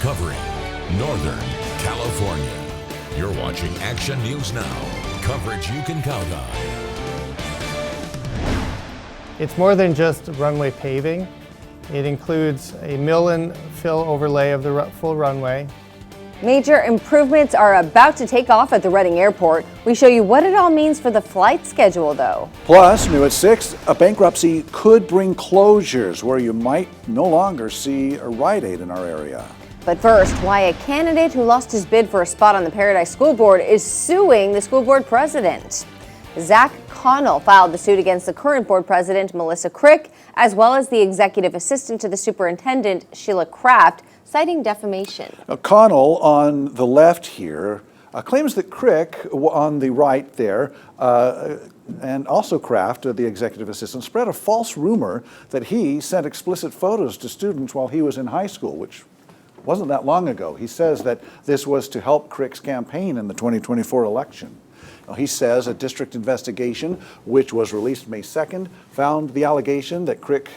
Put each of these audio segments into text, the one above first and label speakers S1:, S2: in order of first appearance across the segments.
S1: covering Northern California. You're watching Action News Now, coverage you can count on.
S2: It's more than just runway paving. It includes a mill and fill overlay of the full runway.
S3: Major improvements are about to take off at the Redding Airport. We show you what it all means for the flight schedule, though.
S4: Plus, new at 6, a bankruptcy could bring closures where you might no longer see a Rite Aid in our area.
S3: But first, why a candidate who lost his bid for a spot on the Paradise School Board is suing the school board president. Zach Connell filed the suit against the current board president, Melissa Crick, as well as the executive assistant to the superintendent, Sheila Kraft, citing defamation.
S4: Connell on the left here claims that Crick on the right there and also Kraft, the executive assistant, spread a false rumor that he sent explicit photos to students while he was in high school, which wasn't that long ago. He says that this was to help Crick's campaign in the 2024 election. He says a district investigation, which was released May 2nd, found the allegation that Crick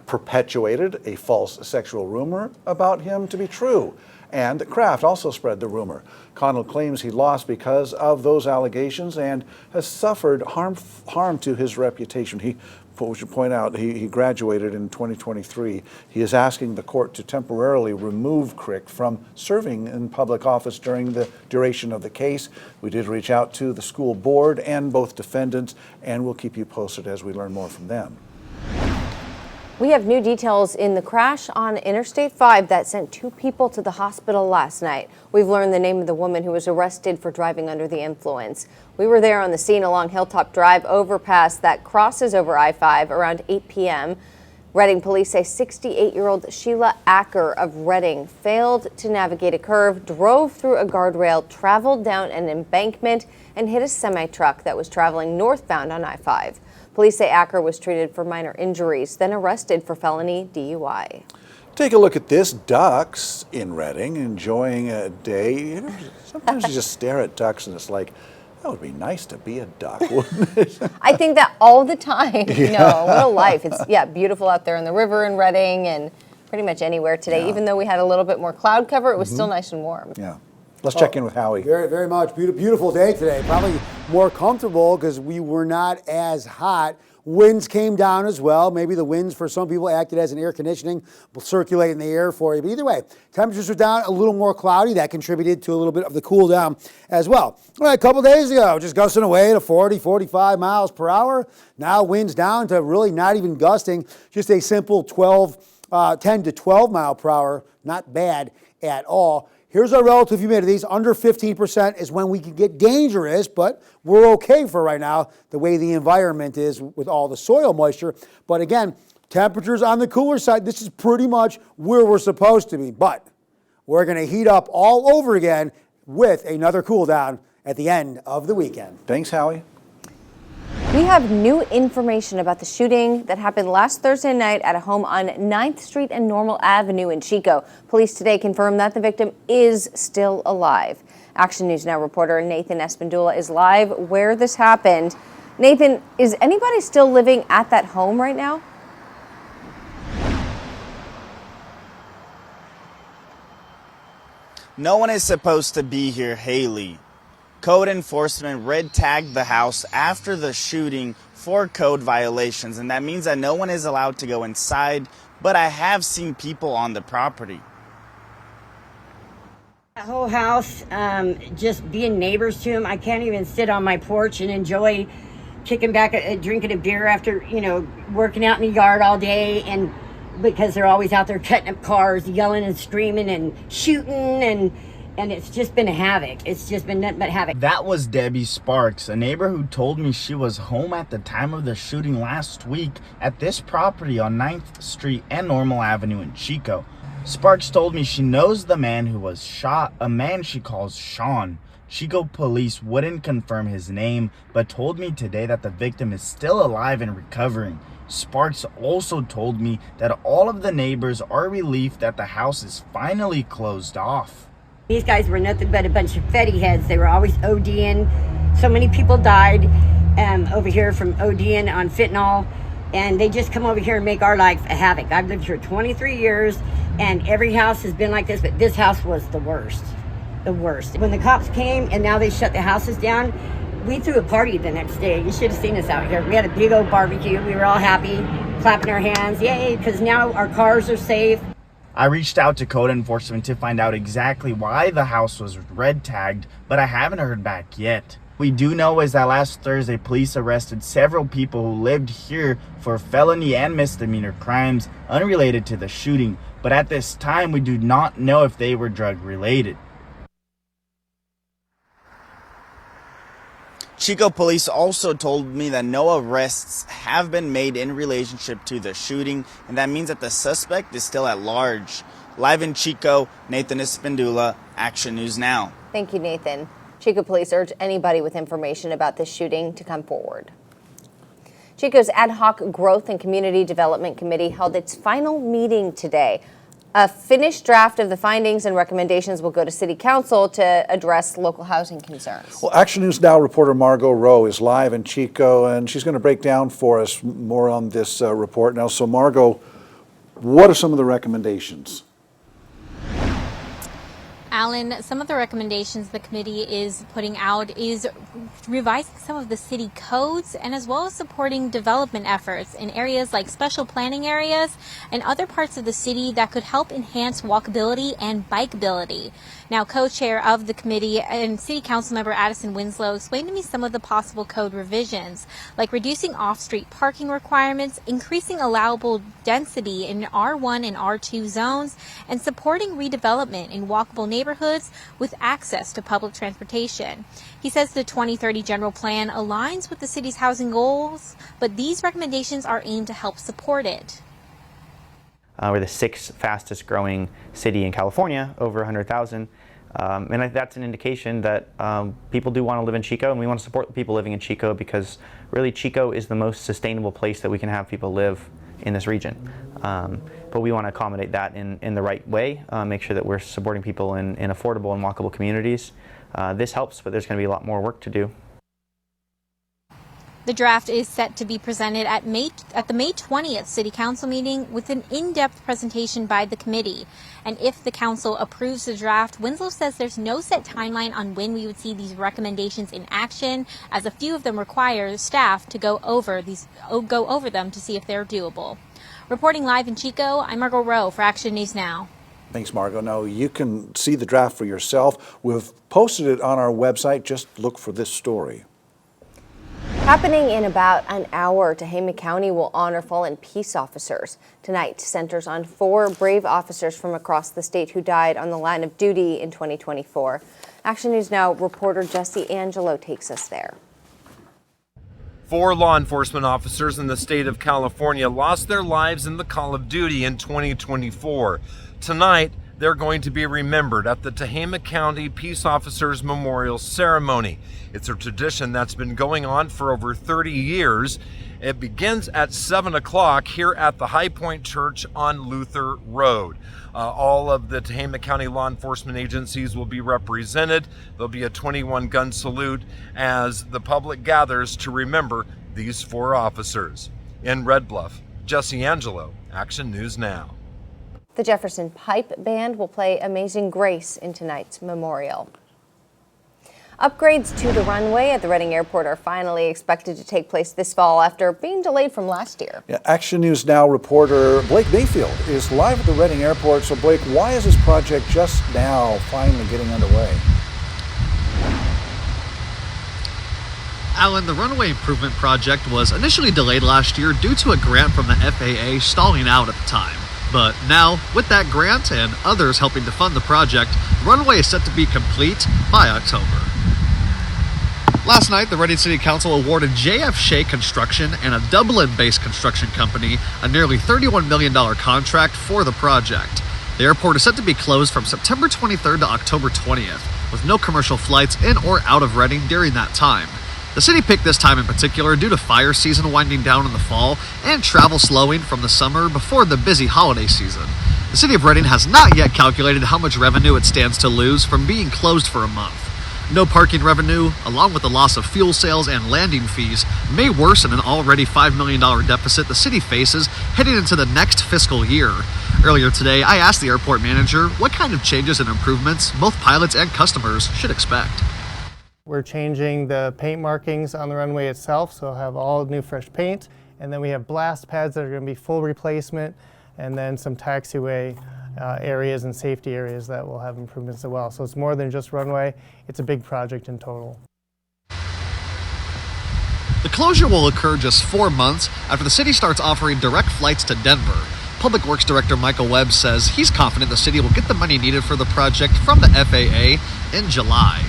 S4: perpetuated a false sexual rumor about him to be true, and that Kraft also spread the rumor. Connell claims he lost because of those allegations and has suffered harm to his reputation. We should point out, he graduated in 2023. He is asking the court to temporarily remove Crick from serving in public office during the duration of the case. We did reach out to the school board and both defendants, and we'll keep you posted as we learn more from them.
S3: We have new details in the crash on Interstate 5 that sent 2 people to the hospital last night. We've learned the name of the woman who was arrested for driving under the influence. We were there on the scene along Hilltop Drive overpass that crosses over I-5 around 8 p.m. Redding police say 68-year-old Sheila Acker of Redding failed to navigate a curve, drove through a guardrail, traveled down an embankment, and hit a semi-truck that was traveling northbound on I-5. Police say Acker was treated for minor injuries, then arrested for felony DUI.
S4: Take a look at this. Ducks in Redding enjoying a day. Sometimes you just stare at ducks and it's like, that would be nice to be a duck, wouldn't it?
S3: I think that all the time. No, what a life. It's beautiful out there in the river in Redding and pretty much anywhere today. Yeah. Even though we had a little bit more cloud cover, it was still nice and warm.
S4: Yeah. Let's check in with Howie.
S5: Very, very much. Beautiful day today. Probably more comfortable because we were not as hot. Winds came down as well. Maybe the winds for some people acted as an air conditioning, will circulate in the air for you. But either way, temperatures are down, a little more cloudy. That contributed to a little bit of the cool down as well. All right, a couple days ago, just gusting away to 40, 45 miles per hour. Now winds down to really not even gusting, just a simple 10 to 12 mile per hour. Not bad at all. Here's our relative humidities. Under 15% is when we can get dangerous, but we're okay for right now, the way the environment is with all the soil moisture. But again, temperatures on the cooler side, this is pretty much where we're supposed to be. But we're going to heat up all over again with another cool down at the end of the weekend.
S4: Thanks, Howie.
S3: We have new information about the shooting that happened last Thursday night at a home on 9th Street and Normal Avenue in Chico. Police today confirmed that the victim is still alive. Action News Now reporter Nathan Espandula is live where this happened. Nathan, is anybody still living at that home right now?
S6: No one is supposed to be here, Haley. Code enforcement red-tagged the house after the shooting for code violations, and that means that no one is allowed to go inside, but I have seen people on the property.
S7: That whole house, just being neighbors to him, I can't even sit on my porch and enjoy kicking back, drinking a beer after, working out in the yard all day, and because they're always out there cutting up cars, yelling and screaming and shooting, and it's just been a havoc. It's just been nothing but havoc.
S6: That was Debbie Sparks, a neighbor who told me she was home at the time of the shooting last week at this property on 9th Street and Normal Avenue in Chico. Sparks told me she knows the man who was shot, a man she calls Sean. Chico police wouldn't confirm his name, but told me today that the victim is still alive and recovering. Sparks also told me that all of the neighbors are relieved that the house is finally closed off.
S7: These guys were nothing but a bunch of fetty heads. They were always ODing. So many people died over here from ODing on fentanyl, and they just come over here and make our life a havoc. I've lived here 23 years. and every house has been like this, but this house was the worst. The worst. When the cops came and now they shut the houses down, we threw a party the next day. You should have seen us out here. We had a big old barbecue. We were all happy, clapping our hands, yay, because now our cars are safe.
S6: I reached out to code enforcement to find out exactly why the house was red tagged, but I haven't heard back yet. We do know is that last Thursday, police arrested several people who lived here for felony and misdemeanor crimes unrelated to the shooting, but at this time, we do not know if they were drug related. Chico police also told me that no arrests have been made in relationship to the shooting, and that means that the suspect is still at large. Live in Chico, Nathan Espindula, Action News Now.
S3: Thank you, Nathan. Chico police urge anybody with information about this shooting to come forward. Chico's Ad Hoc Growth and Community Development Committee held its final meeting today. A finished draft of the findings and recommendations will go to City Council to address local housing concerns.
S4: Well, Action News Now reporter Margot Rowe is live in Chico, and she's going to break down for us more on this report now. So, Margot, what are some of the recommendations?
S8: Alan, some of the recommendations the committee is putting out is revising some of the city codes and as well as supporting development efforts in areas like special planning areas and other parts of the city that could help enhance walkability and bikeability. Now, co-chair of the committee and City Council member Addison Winslow explained to me some of the possible code revisions, like reducing off-street parking requirements, increasing allowable density in R1 and R2 zones, and supporting redevelopment in walkable neighborhoods with access to public transportation. He says the 2030 general plan aligns with the city's housing goals, but these recommendations are aimed to help support it.
S9: We're the 6th fastest growing city in California, over 100,000. And that's an indication that people do want to live in Chico, and we want to support the people living in Chico because really Chico is the most sustainable place that we can have people live in this region. But we want to accommodate that in the right way, make sure that we're supporting people in affordable and walkable communities. This helps, but there's going to be a lot more work to do.
S8: The draft is set to be presented at the May 20th City Council meeting with an in-depth presentation by the committee. And if the council approves the draft, Winslow says there's no set timeline on when we would see these recommendations in action, as a few of them require staff to go over them to see if they're doable. Reporting live in Chico, I'm Margot Rowe for Action News Now.
S4: Thanks, Margot. Now, you can see the draft for yourself. We've posted it on our website. Just look for this story.
S3: Happening in about an hour, Tehama County will honor fallen peace officers. Tonight centers on 4 brave officers from across the state who died on the line of duty in 2024. Action News Now reporter Jesse Angelo takes us there.
S10: 4 law enforcement officers in the state of California lost their lives in the call of duty in 2024. Tonight, they're going to be remembered at the Tehama County Peace Officers Memorial Ceremony. It's a tradition that's been going on for over 30 years. It begins at 7 o'clock here at the High Point Church on Luther Road. All of the Tehama County law enforcement agencies will be represented. There'll be a 21-gun salute as the public gathers to remember these 4 officers. In Red Bluff, Jesse Angelo, Action News Now.
S3: The Jefferson Pipe Band will play Amazing Grace in tonight's memorial. Upgrades to the runway at the Redding Airport are finally expected to take place this fall after being delayed from last year.
S4: Yeah, Action News Now reporter Blake Mayfield is live at the Redding Airport. So, Blake, why is this project just now finally getting underway?
S11: Alan, the runway improvement project was initially delayed last year due to a grant from the FAA stalling out at the time. But now, with that grant and others helping to fund the project, the runway is set to be complete by October. Last night, the Redding City Council awarded J.F. Shea Construction and a Dublin-based construction company a nearly $31 million contract for the project. The airport is set to be closed from September 23rd to October 20th, with no commercial flights in or out of Redding during that time. The city picked this time in particular due to fire season winding down in the fall and travel slowing from the summer before the busy holiday season. The city of Redding has not yet calculated how much revenue it stands to lose from being closed for a month. No parking revenue, along with the loss of fuel sales and landing fees, may worsen an already $5 million deficit the city faces heading into the next fiscal year. Earlier today, I asked the airport manager what kind of changes and improvements both pilots and customers should expect.
S2: We're changing the paint markings on the runway itself, so we'll have all new fresh paint. And then we have blast pads that are going to be full replacement, and then some taxiway areas and safety areas that will have improvements as well. So it's more than just runway, it's a big project in total.
S11: The closure will occur just 4 months after the city starts offering direct flights to Denver. Public Works Director Michael Webb says he's confident the city will get the money needed for the project from the FAA in July.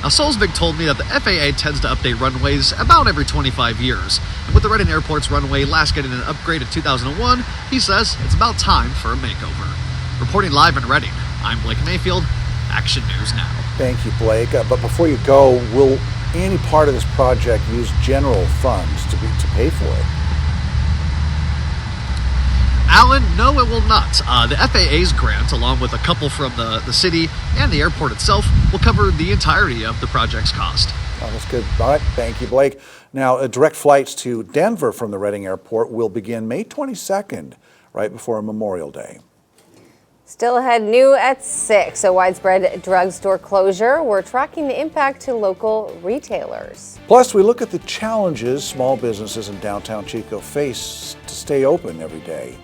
S11: Now, Solzvig told me that the FAA tends to update runways about every 25 years. And with the Reading Airport's runway last getting an upgrade in 2001, he says it's about time for a makeover. Reporting live in Reading, I'm Blake Mayfield, Action News Now.
S4: Thank you, Blake. But before you go, will any part of this project use general funds to pay for it?
S11: Alan, no, it will not. The FAA's grant, along with a couple from the city and the airport itself, will cover the entirety of the project's cost.
S4: Oh, that's good. All right. Thank you, Blake. Now, direct flights to Denver from the Reading Airport will begin May 22nd, right before Memorial Day.
S3: Still ahead, new at 6, a widespread drugstore closure. We're tracking the impact to local retailers.
S4: Plus, we look at the challenges small businesses in downtown Chico face to stay open every day.